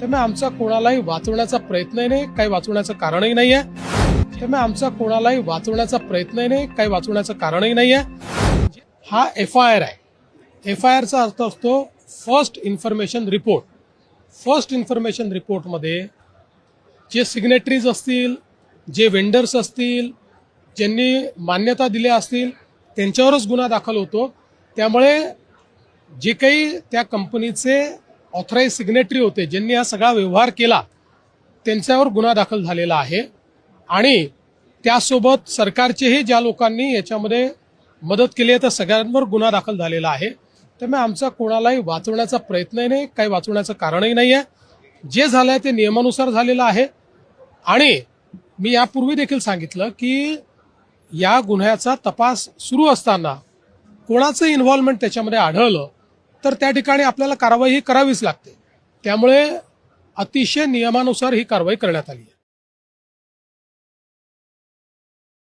त्यामुळे आमचा कोणालाही वाचवण्याचा प्रयत्न नाही, काही वाचवण्याचं कारणही नाहीये. त्यामुळे आमचा कोणालाही वाचवण्याचा प्रयत्न नाही, काही वाचवण्याचं कारणही नाहीये. हा FIR आहे. FIR चा अर्थ असतो first information report. First information रिपोर्टमध्ये जे सिग्नेटरीज असतील, जे वेंडर्स असतील, ज्यांनी मान्यता दिल्या असतील त्यांच्यावरच गुन्हा दाखल होतो. त्यामुळे जे काही त्या कंपनीचे ऑथराइज सिग्नेटरी होते, ज्यांनी हा सगळा व्यवहार केला, त्यांच्यावर गुन्हा दाखल झालेला आहे. आणि त्यासोबत सरकारचेही ज्या लोकांनी याच्यामध्ये मदत केली आहे त्या सगळ्यांवर गुन्हा दाखल झालेला आहे. त्यामुळे आमचा कोणालाही वाचवण्याचा प्रयत्न नाही, काही वाचवण्याचं कारणही नाही आहे. जे झालं आहे ते नियमानुसार झालेलं आहे. आणि मी यापूर्वी देखील सांगितलं की या गुन्ह्याचा तपास सुरू असताना कोणाचं इन्व्हॉल्वमेंट त्याच्यामध्ये आढळलं तर त्या ठिकाणी आपल्याला कारवाई ही करावीच लागते. त्यामुळे अतिशय नियमानुसार ही कारवाई करण्यात आली आहे.